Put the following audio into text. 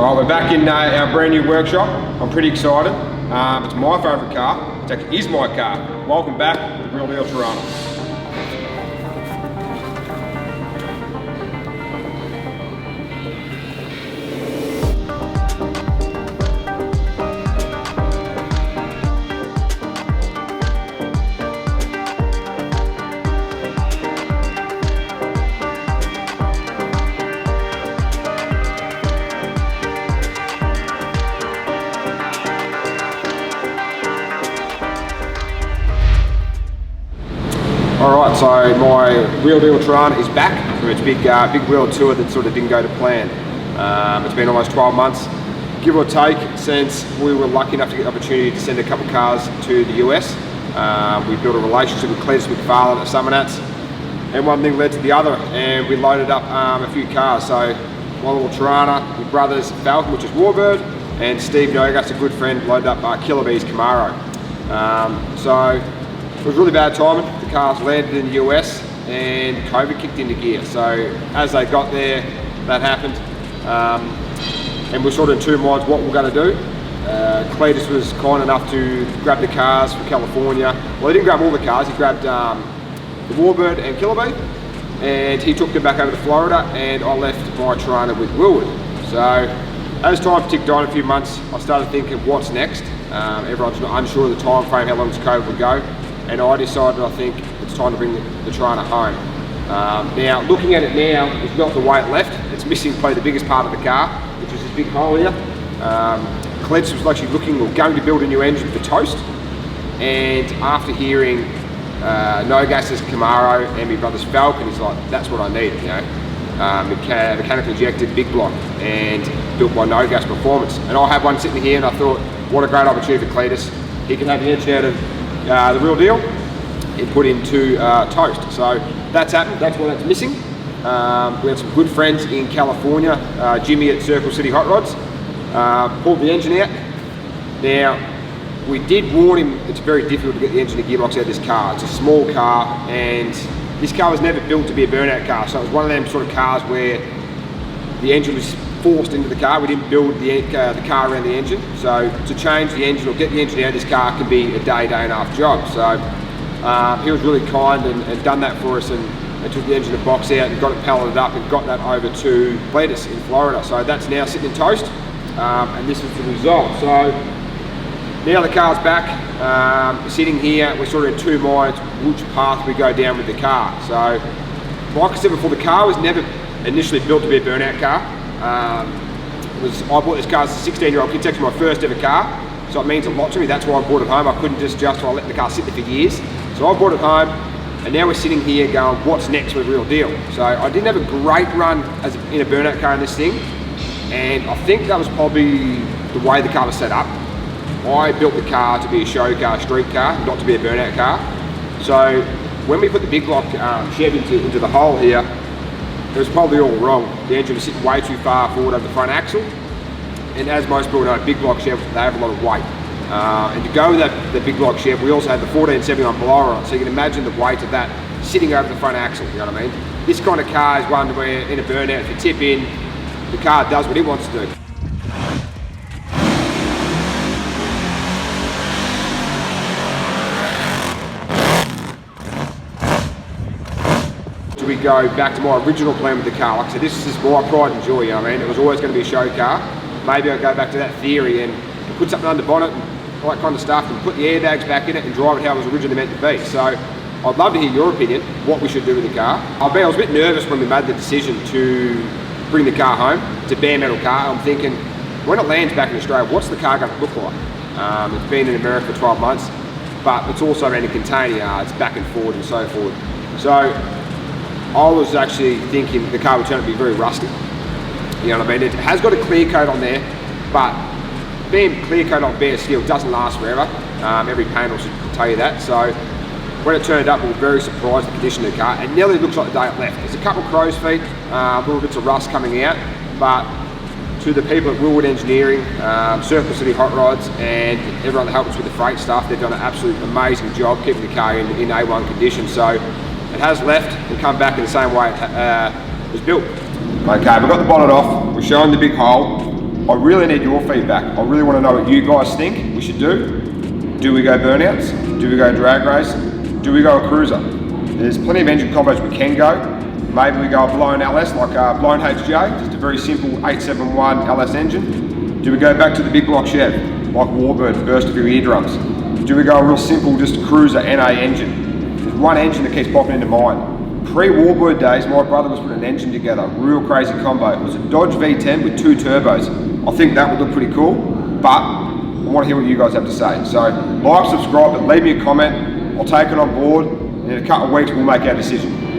Alright, we're back in our brand new workshop. I'm pretty excited. It's my favourite car. It actually is my car. Welcome back to the Real Deal Torana. Alright, so my Real Deal Torana is back from its big world tour that sort of didn't go to plan. It's been almost 12 months, give or take, since we were lucky enough to get the opportunity to send a couple of cars to the US. We built a relationship with Cletus McFarlane at Summonats, and one thing led to the other, and we loaded up a few cars. So my little Torana, my brother's Falcon, which is Warbird, and Steve Nogas, a good friend, loaded up Killer Bee's Camaro. So it was really bad timing. The cars landed in the US and COVID kicked into gear. So as they got there, that happened. And we're sort of in two minds what we're going to do. Cletus was kind enough to grab the cars from California. Well, he didn't grab all the cars. He grabbed the Warbird and Killer Bee, and he took them back over to Florida, and I left my Torana with Willwood. So as time ticked on, a few months, I started thinking, what's next? Everyone's unsure of the time frame, how long this COVID would go. And I decided, I think, it's time to bring the Torana home. Now, looking at it now, it's not the weight left. It's missing probably the biggest part of the car, which is this big hole here. Cletus was actually looking, or going to build a new engine for Toast. And after hearing Nogas's Camaro and my brother's Falcon, he's like, that's what I need, you know. Mechanically injected, big block, and built by Nogas Performance. And I have one sitting here, and I thought, what a great opportunity for Cletus. He can have the engine out of the Real Deal and put into Toast. So that's happened, that's why that's missing. We had some good friends in California, Jimmy at Circle City Hot Rods, pulled the engine out. Now, we did warn him it's very difficult to get the engine and gearbox out of this car. It's a small car, and this car was never built to be a burnout car, so it was one of them sort of cars where the engine was forced into the car. We didn't build the car around the engine, so to change the engine or get the engine out of this car can be a day and a half job. So he was really kind and done that for us, and took the engine and box out and got it palleted up and got that over to Cletus in Florida. So that's now sitting in Toast, and this is the result. So now the car's back, sitting here, we're sort of in two minds which path we go down with the car. So like I said before, the car was never initially built to be a burnout car. I bought this car as a 16-year-old kid. It's actually my first ever car, so it means a lot to me. That's why I bought it home. I couldn't just justify letting the car sit there for years. So I bought it home, and now we're sitting here going, what's next with Real Deal? So I didn't have a great run in a burnout car in this thing, and I think that was probably the way the car was set up. I built the car to be a show car, street car, not to be a burnout car. So when we put the big block Chevy into the hole here, it was probably all wrong. The engine was sitting way too far forward over the front axle. And as most people know, big block Chev, they have a lot of weight. And to go with the big block Chev, we also had the 1479 blower on it. So you can imagine the weight of that sitting over the front axle, you know what I mean? This kind of car is one where in a burnout, if you tip in, the car does what it wants to do. We go back to my original plan with the car. Like I said, this is my pride and joy, you know what I mean? It was always going to be a show car. Maybe I'll go back to that theory and put something under bonnet and all that kind of stuff, and put the airbags back in it and drive it how it was originally meant to be. So I'd love to hear your opinion, what we should do with the car. I was a bit nervous when we made the decision to bring the car home. It's a bare metal car. I'm thinking, when it lands back in Australia, what's the car going to look like? It's been in America for 12 months, but it's also around a container yards, back and forward and so forth. So I was actually thinking the car would turn out to be very rusty. You know what I mean? It has got a clear coat on there, but being clear coat on bare steel doesn't last forever. Every paint will tell you that. So when it turned up, we were very surprised at the condition of the car. It nearly looks like the day it left. There's a couple of crow's feet, little bits of rust coming out, but to the people at Willwood Engineering, Circle City Hot Rods, and everyone that helped us with the freight stuff, they've done an absolute amazing job keeping the car in A1 condition. So it has left and come back in the same way it was built. Okay, we've got the bonnet off, we're showing the big hole. I really need your feedback. I really want to know what you guys think we should do. Do we go burnouts? Do we go drag race? Do we go a cruiser? There's plenty of engine combos we can go. Maybe we go a blown LS, like a blown HJ, just a very simple 871 LS engine. Do we go back to the big block Chev, like Warbird, burst of your eardrums? Do we go a real simple, just cruiser NA engine? There's one engine that keeps popping into mind. Pre-Warbird days, my brother was putting an engine together, real crazy combo. It was a Dodge V10 with 2 turbos. I think that would look pretty cool, but I want to hear what you guys have to say. So like, subscribe, but leave me a comment. I'll take it on board, and in a couple of weeks we'll make our decision.